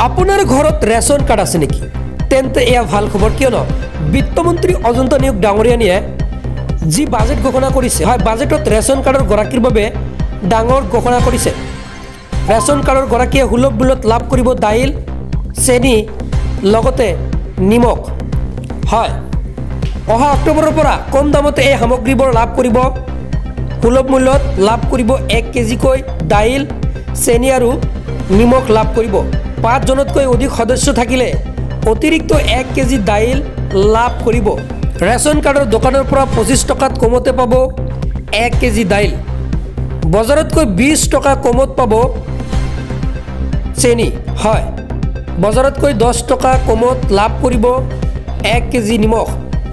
আপোনাৰ ঘৰত ration card আছে নেকি? তেন্তে এয়া ভাল খবৰ, কিয়নো বিত্তমন্ত্ৰী অজন্তা নিয়োগ ডাঙৰীয়ানীয়ে যি বাজেট ঘোষণা কৰিছে, হয় বাজেটত ৰেচন কাৰ্ডৰ গৰাকীৰ বাবে ডাঙৰ ঘোষণা কৰিছে। ৰেচন কাৰ্ডৰ গৰাকীয়ে সুলভ মূল্যত লাভ কৰিব দাইল, চেনি লগতে নিমখ। হয়, অহা অক্টোবৰৰ পৰা কম দামতে এই সামগ্ৰীবোৰ লাভ কৰিব। সুলভ মূল্যত লাভ কৰিব 1 কেজিকৈ দাইল, চেনি আৰু নিমখ লাভ কৰিব। 5 জনতকৈ অধিক সদস্য থাকিলে অতিৰিক্ত 1 কেজি দাইল লাভ কৰিব। ৰেচন কাৰ্ডৰ দোকানৰ পৰা 25 টকাত কমতে পাব 1 কেজি দাইল। বজাৰতকৈ 20 টকা কমত পাব চেনি। হয়, বজাৰতকৈ 10 টকা কমত লাভ কৰিব 1 কেজি নিমখ।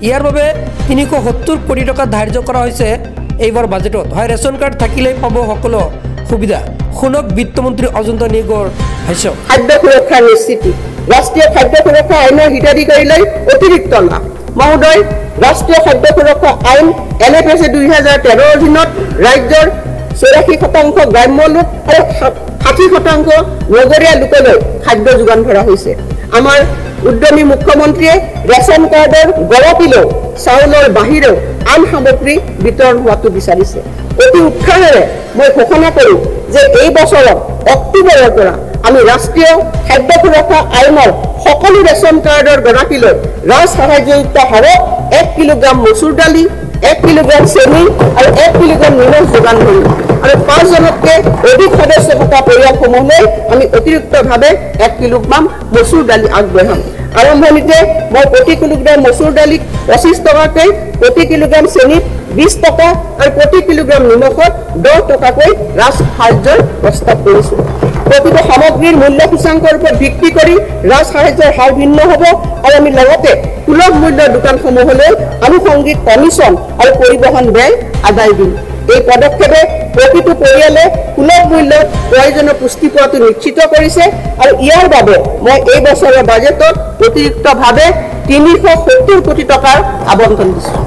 ইয়াৰ বাবে 370 কোটি টকা ধাৰ্য কৰা হৈছে এইবাৰ বাজেটত। হয়, ৰেচন কাৰ্ড থাকিলেই পাব সকলো সুবিধা। শুনক বিত্তমন্ত্ৰী অজন্তা নিয়োগৰ ভাষ্য। খাদ্য সুৰক্ষা নিশ্চিতি, ৰাষ্ট্ৰীয় খাদ্য সুৰক্ষা আইনৰ হিতাধিকাৰীলৈ অতিৰিক্ত লাভ। মহোদয়, ৰাষ্ট্ৰীয় খাদ্য সুৰক্ষা আইন NFSA 2013 অধীনত ৰাজ্যৰ 84% গ্ৰাম্য লোক আৰু 60% নগৰীয়া লোকলৈ খাদ্য যোগান ধৰা হৈছে। আমাৰ উদ্যমী মুখ্যমন্ত্ৰীয়ে ৰেচন কাৰ্ডৰ গৰাকীলৈ চাউলৰ বাহিৰেও আন সামগ্ৰী বিতৰণ হোৱাটো বিচাৰিছে। অতি উৎসাহেৰে মই ঘোষণা কৰোঁ যে এই বছৰৰ অক্টোবৰৰ পৰা আমি ৰাষ্ট্ৰীয় খাদ্য সুৰক্ষা আইনৰ সকলো ৰেচন কাৰ্ডৰ গৰাকীলৈ ৰাজ সাহায্যযুক্ত হাৰত 1 কিলোগ্ৰাম মচুৰ দালি, 1 কিলোগ্ৰাম চেনি আৰু 1 কিলোগ্ৰাম নিমখ যোগান ধৰিম। আৰু 5 জনতকৈ অধিক সদস্য থকা পৰিয়ালসমূহলৈ আমি অতিৰিক্তভাৱে 1 কিলোগ্ৰাম মচুৰ দালি আগবঢ়াম। আৰম্ভণিতে মই প্ৰতি কিলোগ্ৰাম মচুৰ দালিত 25 টকাকৈ, প্ৰতি কিলোগ্ৰাম চেনিত 20 টকা আৰু প্ৰতি কিলোগ্ৰাম নিমখত 10 টকাকৈ ৰাজ সাহায্যৰ প্ৰস্তাৱ কৰিছোঁ। প্ৰতিটো সামগ্ৰীৰ মূল্য সূচাংকৰ ওপৰত ভিত্তি কৰি ৰাজ সাহায্যৰ হাৰ ভিন্ন হ'ব আৰু আমি লগতে সুলভ মূল্যৰ দোকানসমূহলৈ আনুষংগিক কমিশ্যন আৰু পৰিবহণ ব্যয় আদায় দিম। এই পদক্ষেপে প্ৰতিটো পৰিয়ালে সুলভ মূল্যত প্ৰয়োজনীয় পুষ্টি পোৱাটো নিশ্চিত কৰিছে আৰু ইয়াৰ বাবে মই এই বছৰৰ বাজেটত অতিৰিক্তভাৱে 370 কোটি টকাৰ আবণ্টন দিছোঁ।